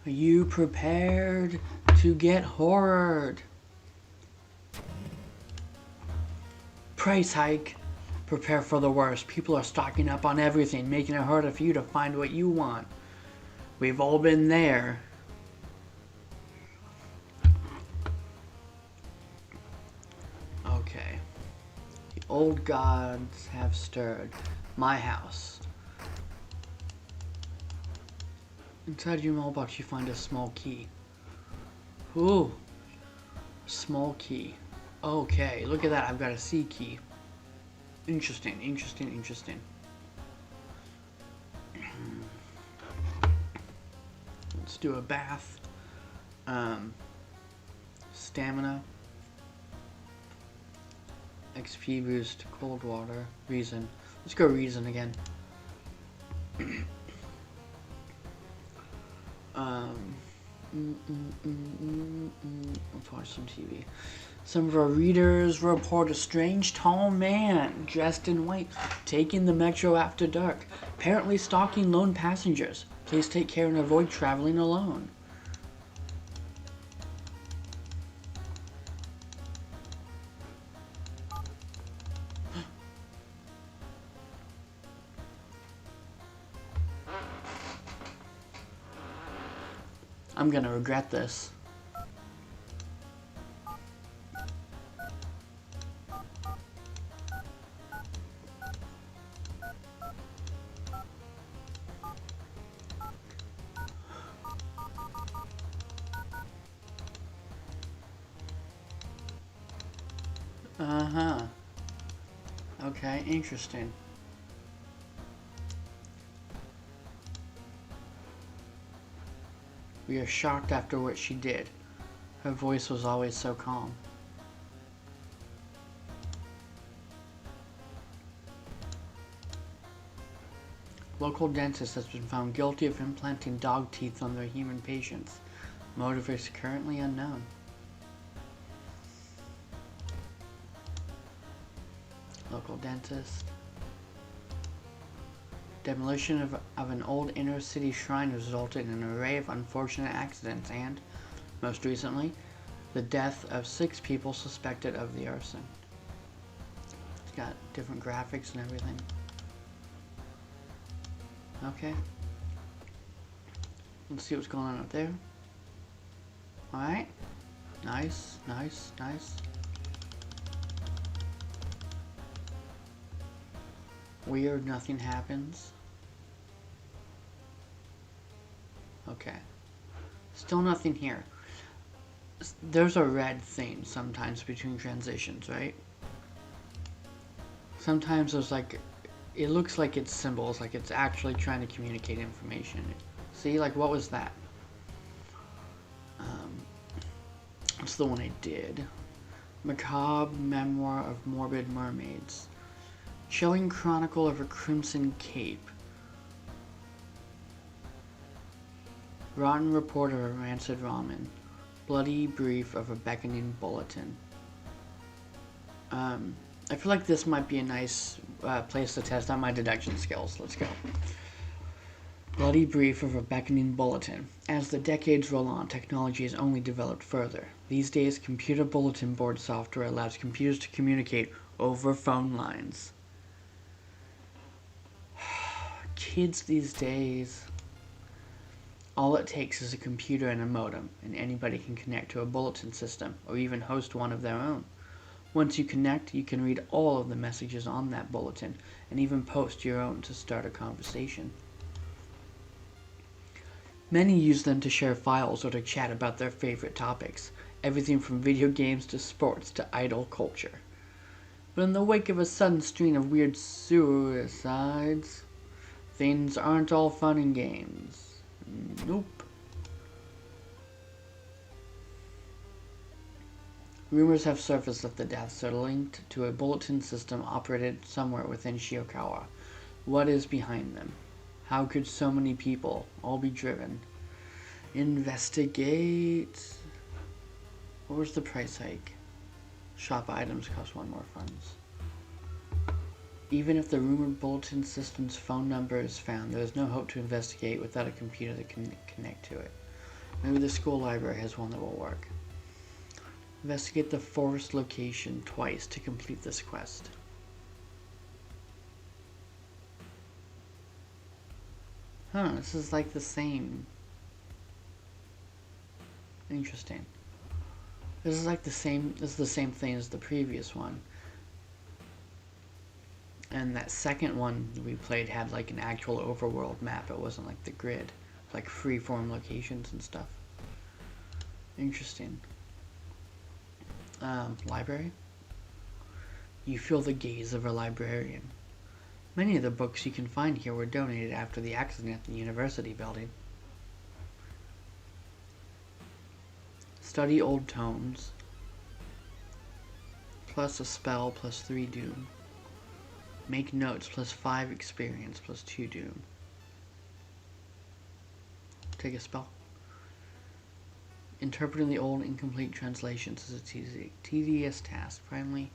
Are you prepared to get horrored? Price hike. Prepare for the worst. People are stocking up on everything, making it harder for you to find what you want. We've all been there. Okay. The old gods have stirred. My house. Inside your mailbox you find a small key. Ooh. Small key. Okay, look at that. I've got a C key. Interesting, interesting, interesting. Let's do a bath. Stamina. XP boost, cold water, reason. Let's go reason again. Let's watch some TV. Some of our readers report a strange tall man dressed in white taking the metro after dark, apparently stalking lone passengers. Please take care and avoid traveling alone. I'm gonna regret this. Uh-huh. Okay, interesting. We are shocked after what she did. Her voice was always so calm. Local dentist has been found guilty of implanting dog teeth on their human patients. Motive is currently unknown. Local dentist. Demolition of an old inner city shrine resulted in an array of unfortunate accidents and, most recently, the death of 6 people suspected of the arson. It's got different graphics and everything. Okay. Let's see what's going on up there. Alright. Nice, nice, nice. Weird, nothing happens. Okay. Still nothing here. There's a red thing sometimes between transitions, right? Sometimes there's like, it looks like it's symbols, like it's actually trying to communicate information. See, like what was that? That's the one I did. Macabre Memoir of Morbid Mermaids. Chilling Chronicle of a Crimson Cape. Rotten Report of a Rancid Ramen. Bloody Brief of a Beckoning Bulletin. I feel like this might be a nice place to test out my deduction skills. Let's go. Bloody Brief of a Beckoning Bulletin. As the decades roll on, technology has only developed further. These days, computer bulletin board software allows computers to communicate over phone lines. Kids these days, all it takes is a computer and a modem, and anybody can connect to a bulletin system, or even host one of their own. Once you connect, you can read all of the messages on that bulletin, and even post your own to start a conversation. Many use them to share files or to chat about their favorite topics, everything from video games to sports to idol culture. But in the wake of a sudden stream of weird suicides, things aren't all fun and games. Nope. Rumors have surfaced that the deaths are linked to a bulletin system operated somewhere within Shiokawa. What is behind them? How could so many people all be driven? Investigate. What was the price hike? Shop items cost 1 more funds. Even if the rumored bulletin system's phone number is found, there is no hope to investigate without a computer that can connect to it. Maybe the school library has one that will work. Investigate the forest location twice to complete this quest. Huh, this is like the same. Interesting. This is like the same, this is the same thing as the previous one. And that second one we played had like an actual overworld map. It wasn't like the grid. Like freeform locations and stuff. Interesting. Library. You feel the gaze of a librarian. Many of the books you can find here were donated after the accident at the university building. Study old tomes. Plus a spell plus 3 doom. Make notes plus 5 experience plus 2 doom. Take a spell. Interpreting the old incomplete translations is a tedious task. Finally,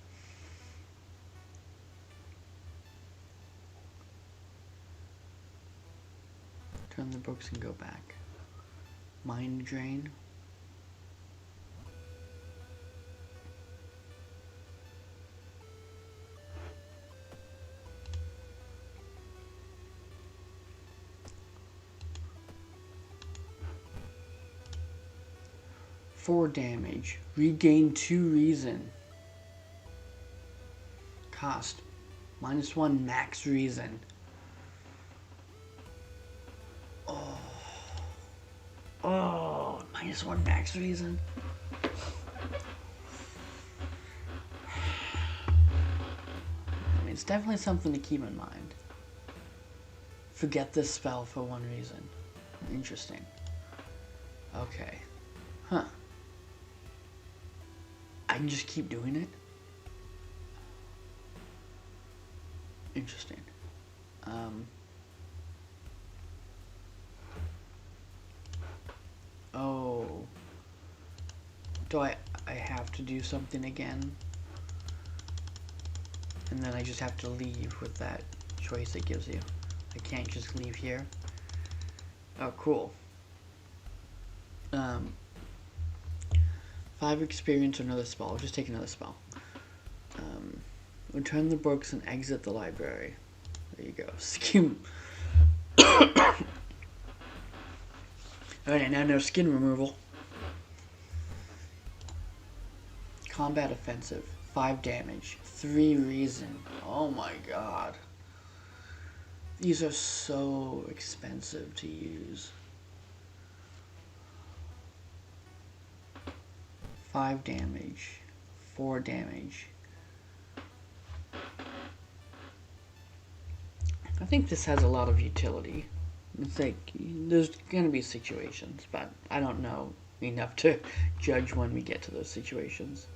turn the books and go back. Mind drain. For damage. Regain 2 reason. Cost. -1 max reason. Oh, -1 max reason. I mean, it's definitely something to keep in mind. Forget this spell for 1 reason. Interesting. Okay. Huh. I can just keep doing it? Interesting. Oh. Do I have to do something again? And then I just have to leave with that choice it gives you. I can't just leave here. Oh, cool. 5 experience or another spell. I'll just take another spell. Return the books and exit the library. There you go. Skin. Alright, now no skin removal. Combat offensive. 5 damage. 3 reason. Oh my god. These are so expensive to use. 5 damage. 4 damage. I think this has a lot of utility. It's like, there's gonna be situations, but I don't know enough to judge when we get to those situations.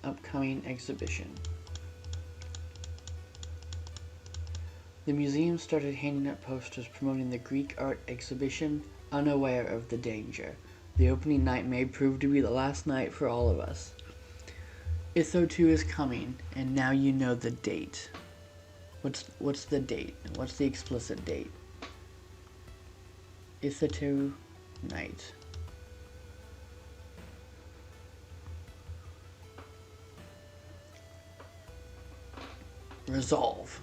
Upcoming exhibition. The museum started handing out posters promoting the Greek art exhibition, unaware of the danger. The opening night may prove to be the last night for all of us. Itho 2 is coming, and now you know the date. What's the date? What's the explicit date? Itho 2 night. Resolve.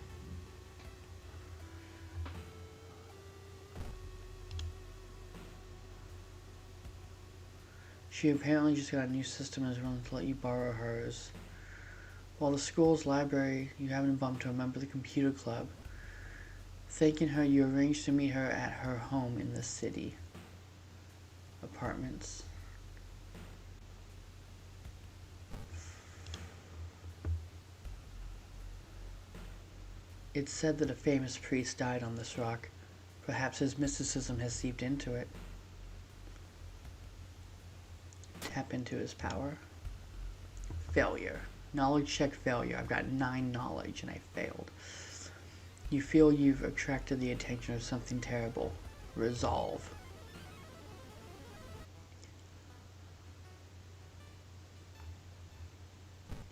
She apparently just got a new system and is willing to let you borrow hers. While the school's library, you haven't bumped to a member of the computer club. Thanking her, you arranged to meet her at her home in the city. Apartments. It's said that a famous priest died on this rock. Perhaps his mysticism has seeped into it. Tap into his power. Failure. Knowledge check failure. I've got 9 knowledge and I failed. You feel you've attracted the attention of something terrible. Resolve.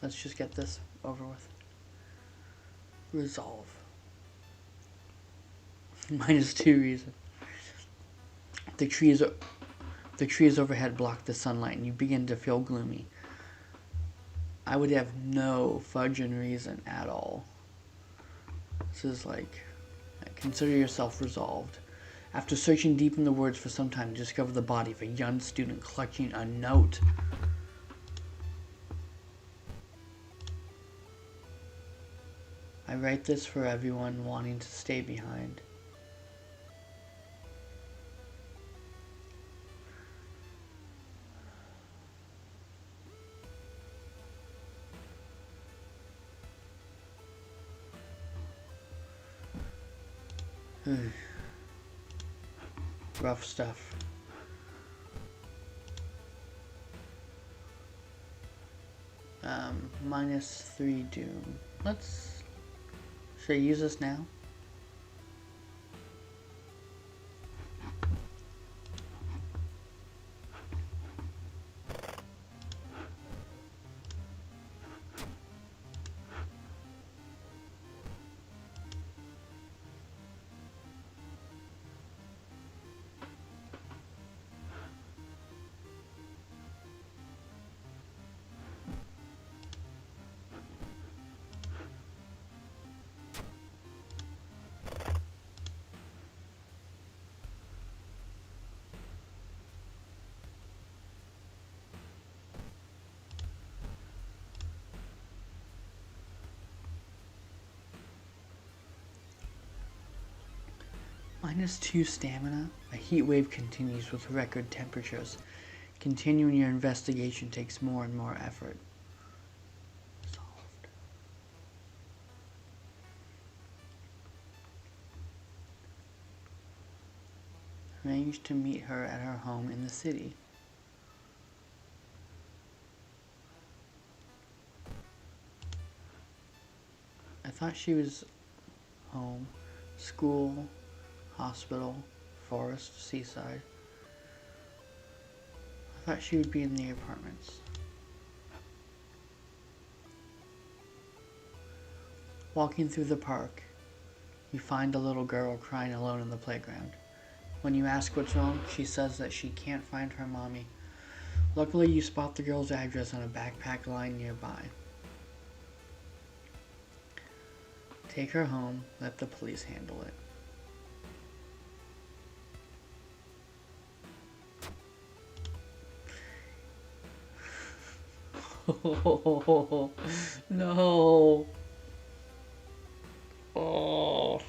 Let's just get this over with. Resolve. -2 reason. The trees overhead block the sunlight and you begin to feel gloomy. I would have no fudging reason at all. This is like, consider yourself resolved. After searching deep in the words for some time, you discover the body of a young student clutching a note. I write this for everyone wanting to stay behind. Rough stuff. -3 doom. Should I use this now? -2 stamina. A heat wave continues with record temperatures. Continuing your investigation takes more and more effort. Solved. Arranged to meet her at her home in the city. I thought she was home, school, hospital, forest, seaside. I thought she would be in the apartments. Walking through the park, you find a little girl crying alone in the playground. When you ask what's wrong, she says that she can't find her mommy. Luckily, you spot the girl's address on a backpack lying nearby. Take her home, let the police handle it. Oh, no. Oh.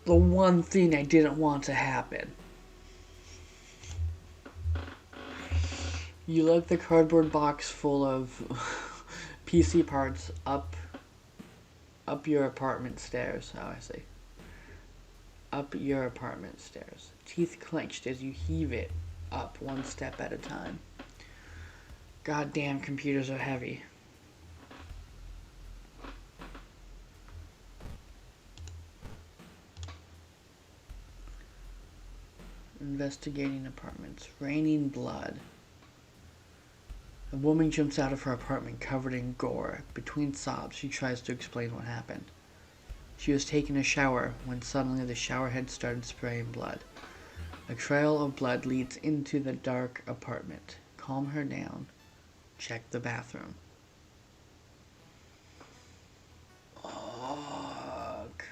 The one thing I didn't want to happen. You left the cardboard box full of PC parts up your apartment stairs. Oh, I see. Up your apartment stairs. Teeth clenched as you heave it up one step at a time. Goddamn, computers are heavy. Investigating apartments. Raining blood. A woman jumps out of her apartment covered in gore. Between sobs, she tries to explain what happened. She was taking a shower when suddenly the shower head started spraying blood. A trail of blood leads into the dark apartment. Calm her down. Check the bathroom. Ugh.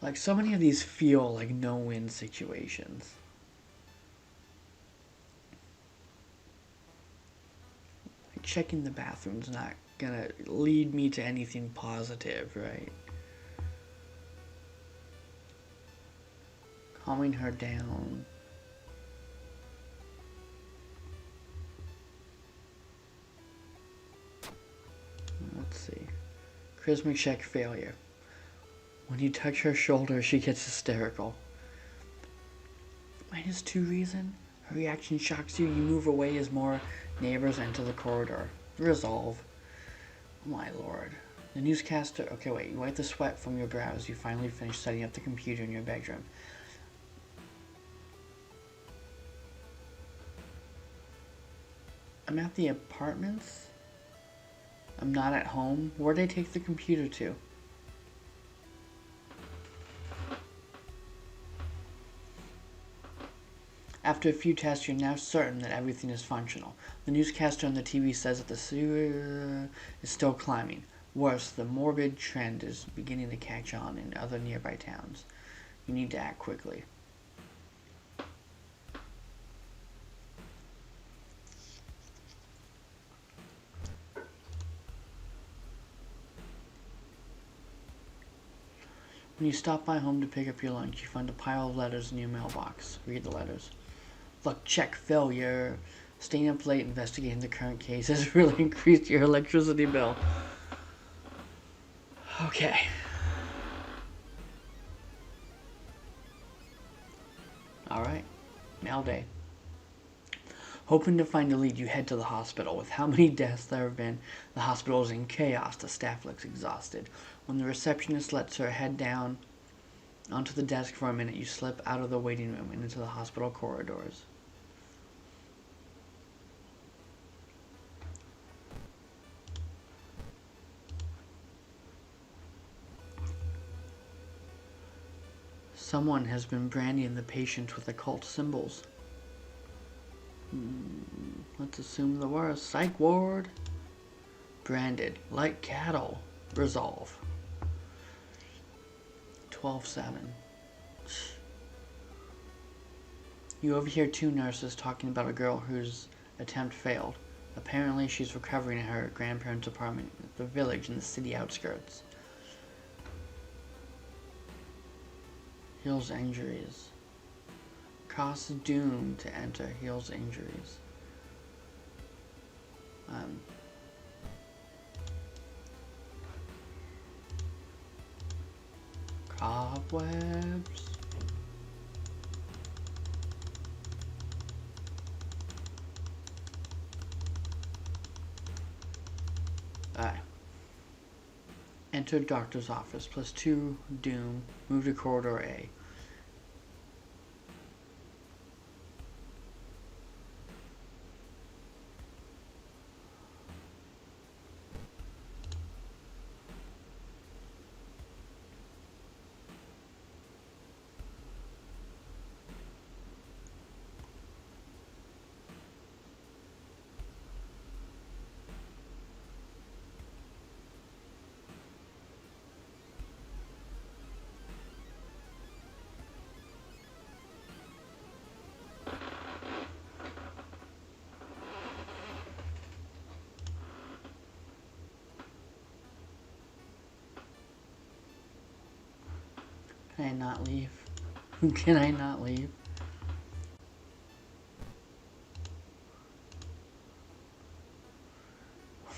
Like, so many of these feel like no-win situations. Like, checking the bathroom's not gonna lead me to anything positive, right? Calming her down. Let's see. Charisma check failure. When you touch her shoulder, she gets hysterical. -2 reason. Her reaction shocks you. You move away as more neighbors enter the corridor. Resolve. Oh my lord. The newscaster... Okay, wait. You wipe the sweat from your brow as you finally finish setting up the computer in your bedroom. I'm at the apartments? I'm not at home. Where'd they take the computer to? After a few tests, you're now certain that everything is functional. The newscaster on the TV says that the sewer is still climbing. Worse, the morbid trend is beginning to catch on in other nearby towns. You need to act quickly. When you stop by home to pick up your lunch, you find a pile of letters in your mailbox. Read the letters. Luck check failure. Staying up late investigating the current case has really increased your electricity bill. Okay. Alright. Mail day. Hoping to find a lead, you head to the hospital. With how many deaths there have been, the hospital is in chaos. The staff looks exhausted. When the receptionist lets her head down onto the desk for a minute, you slip out of the waiting room and into the hospital corridors. Someone has been branding the patient with occult symbols. Let's assume the worst. Psych ward. Branded. Like cattle. Resolve. 12-7. You overhear two nurses talking about a girl whose attempt failed. Apparently she's recovering in her grandparents' apartment at the village in the city outskirts. Heals injuries. Costs doom to enter. Heals injuries. Cobwebs. Alright. Enter doctor's office. +2 doom. Move to corridor A. Can I not leave? Can I not leave?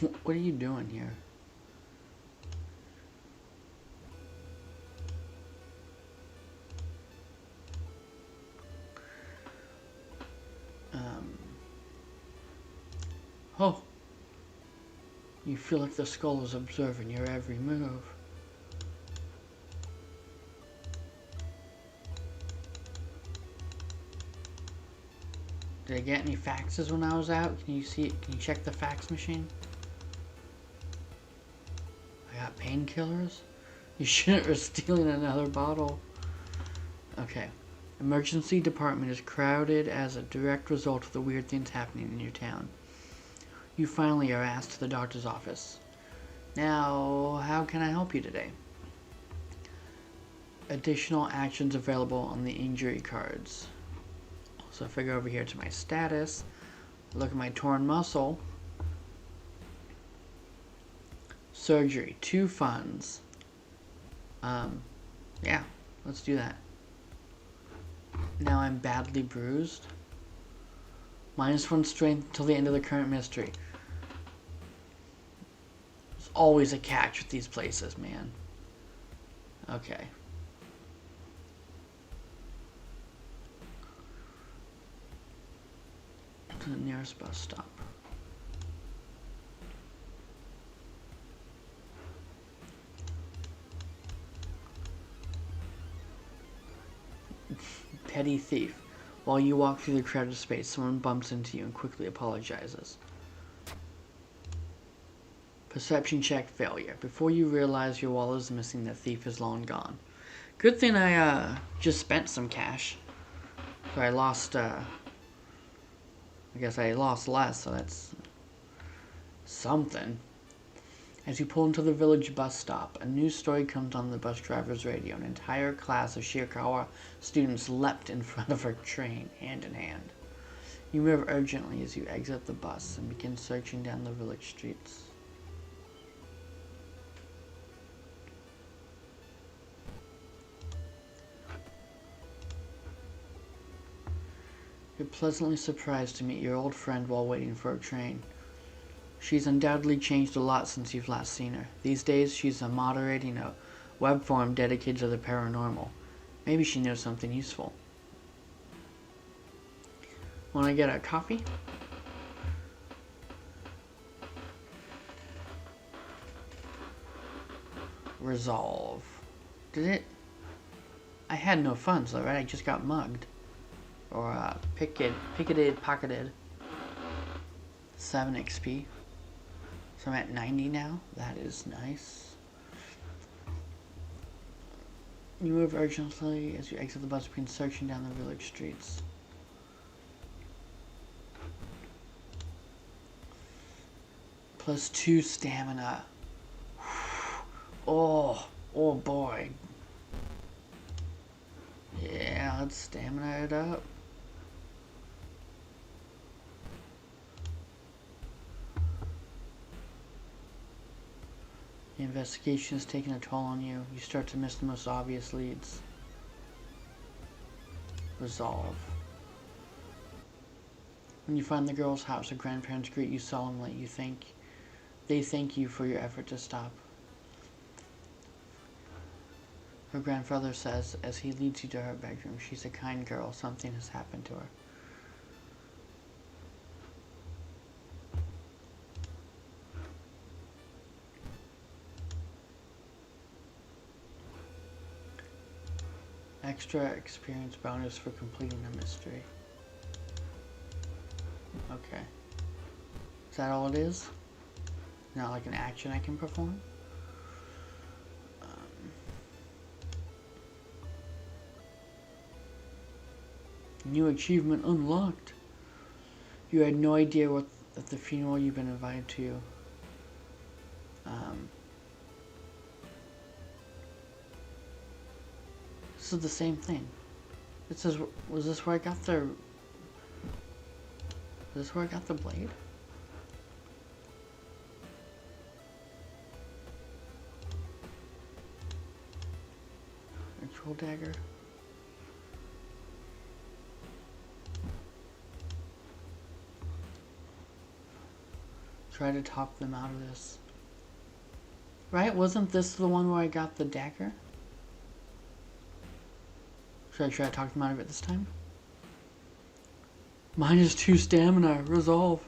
What are you doing here? Oh. You feel like the skull is observing your every move. Did I get any faxes when I was out? Can you see it? Can you check the fax machine? I got painkillers? You shouldn't risk stealing another bottle. Okay. Emergency department is crowded as a direct result of the weird things happening in your town. You finally are asked to the doctor's office. Now, how can I help you today? Additional actions available on the injury cards. So if I go over here to my status, look at my torn muscle. Surgery, 2 funds. Yeah, let's do that. Now I'm badly bruised. -1 strength till the end of the current mystery. There's always a catch with these places, man. Okay. To the nearest bus stop. Petty thief. While you walk through the crowded space, someone bumps into you and quickly apologizes. Perception check failure. Before you realize your wallet is missing, the thief is long gone. Good thing I just spent some cash. So I lost, I guess I lost less, so that's something. As you pull into the village bus stop, a news story comes on the bus driver's radio. An entire class of Shirakawa students leapt in front of her train, hand in hand. You move urgently as you exit the bus and begin searching down the village streets. You're pleasantly surprised to meet your old friend while waiting for a train. She's undoubtedly changed a lot since you've last seen her. These days, she's moderating a web forum dedicated to the paranormal. Maybe she knows something useful. Want to get a coffee? Resolve. Did it? I had no funds though, right? I just got mugged. Or pocketed. 7 XP. So I'm at 90 now. That is nice. You move urgently as you exit the bus, begin searching down the village streets. +2 stamina. Oh boy. Yeah, let's stamina it up. The investigation is taking a toll on you. You start to miss the most obvious leads. Resolve. When you find the girl's house, her grandparents greet you solemnly. They thank you for your effort to stop. Her grandfather says as he leads you to her bedroom, she's a kind girl. Something has happened to her. Extra experience bonus for completing a mystery. Okay. Is that all it is? Not like an action I can perform? New achievement unlocked. You had no idea what at the funeral you've been invited to. This is the same thing. It says, was this where I got the? Is this where I got the blade? Ritual dagger. Try to talk them out of this. Right? Wasn't this the one where I got the dagger? Should I try to talk them out of it this time? -2 stamina. Resolve.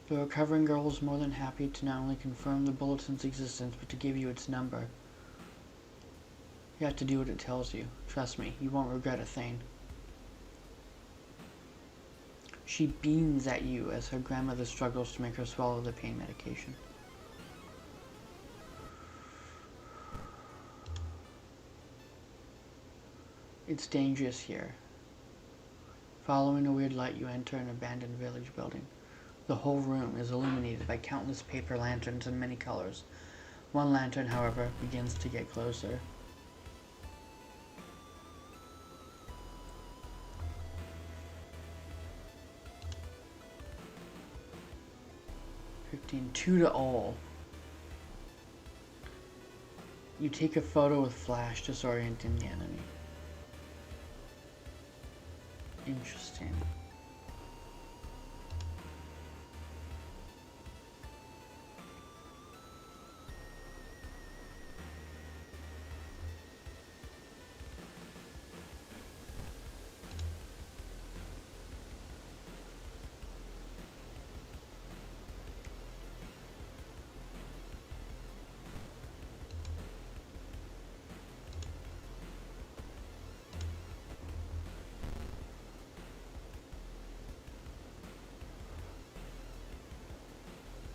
The recovering girl is more than happy to not only confirm the bulletin's existence, but to give you its number. You have to do what it tells you. Trust me, you won't regret a thing. She beams at you as her grandmother struggles to make her swallow the pain medication. It's dangerous here. Following a weird light, you enter an abandoned village building. The whole room is illuminated by countless paper lanterns in many colors. One lantern, however, begins to get closer. Two to all. You take a photo with flash, disorienting the enemy. Interesting.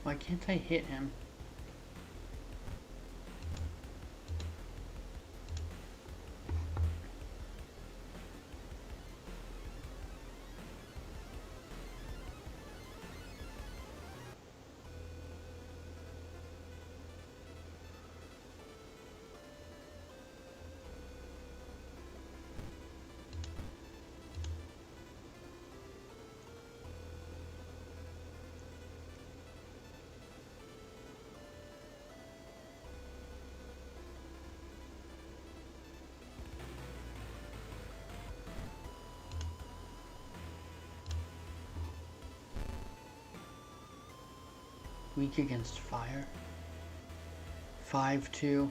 Why can't I hit him? Weak against fire. 5-2.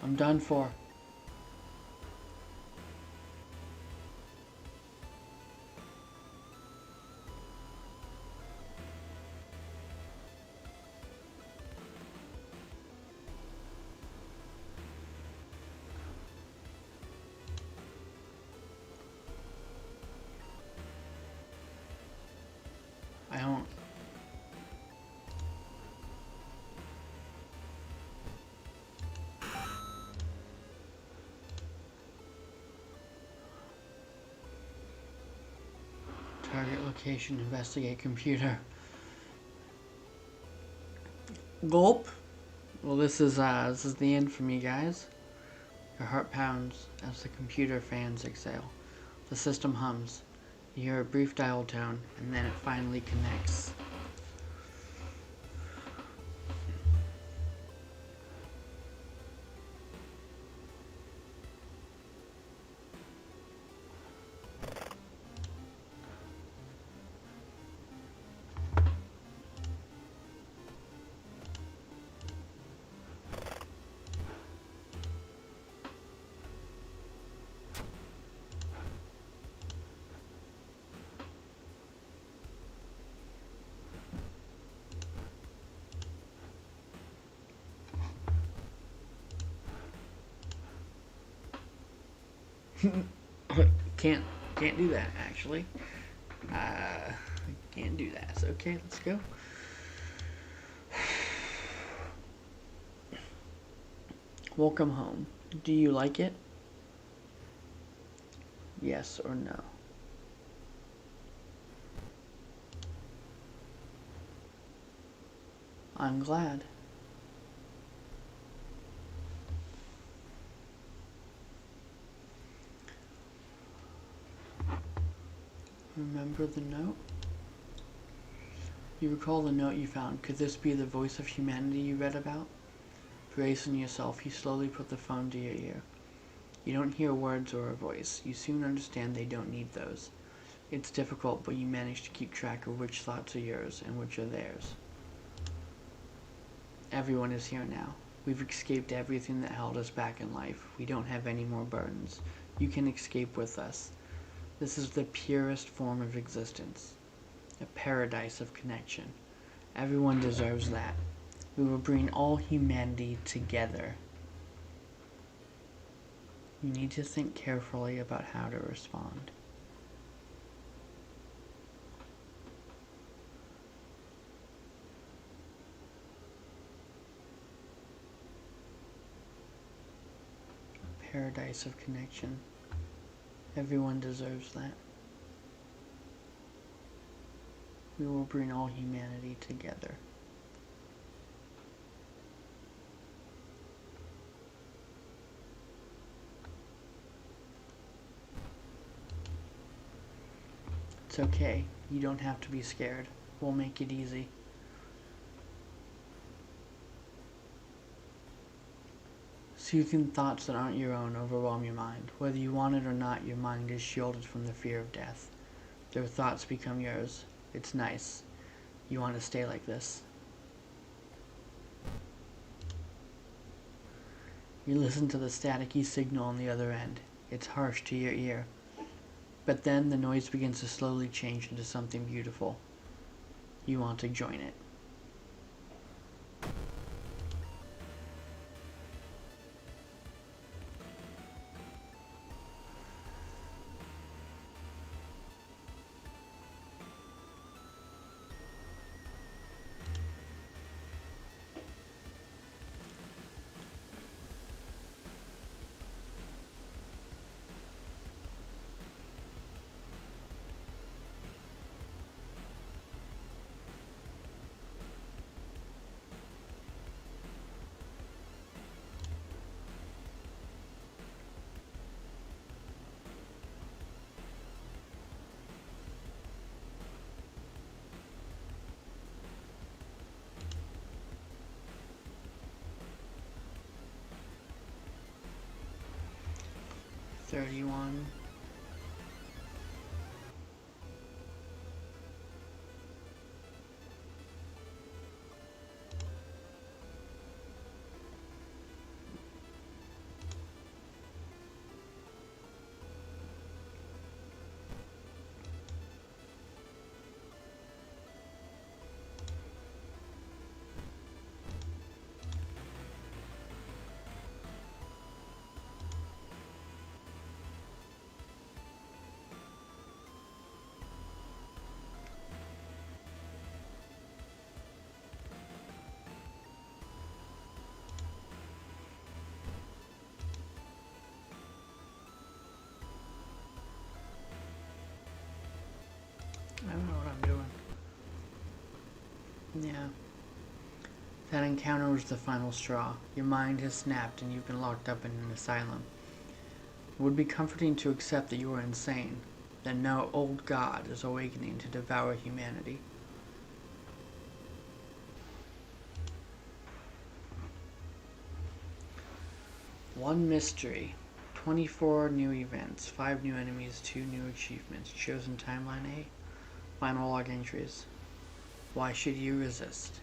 I'm done for. I don't. Target location, investigate computer. Gulp. Well, this is the end for me, guys. Your heart pounds as the computer fans exhale. The system hums. You hear a brief dial tone, and then it finally connects. Can't do that actually. Can't do that. So, okay, let's go. Welcome home. Do you like it? Yes or no? I'm glad. Remember the note? You recall the note you found. Could this be the voice of humanity you read about? Bracing yourself, you slowly put the phone to your ear. You don't hear words or a voice. You soon understand they don't need those. It's difficult, but you manage to keep track of which thoughts are yours and which are theirs. Everyone is here now. We've escaped everything that held us back in life. We don't have any more burdens. You can escape with us. This is the purest form of existence. A paradise of connection. Everyone deserves that. We will bring all humanity together. You need to think carefully about how to respond. A paradise of connection. Everyone deserves that. We will bring all humanity together. It's okay. You don't have to be scared. We'll make it easy. Soothing thoughts that aren't your own overwhelm your mind. Whether you want it or not, your mind is shielded from the fear of death. Their thoughts become yours. It's nice. You want to stay like this. You listen to the staticky signal on the other end. It's harsh to your ear. But then the noise begins to slowly change into something beautiful. You want to join it. 31. I don't know what I'm doing. Yeah. That encounter was the final straw. Your mind has snapped and you've been locked up in an asylum. It would be comforting to accept that you are insane, that no old god is awakening to devour humanity. One mystery, 24 new events, 5 new enemies, 2 new achievements, chosen timeline A, final log entries. Why should you resist?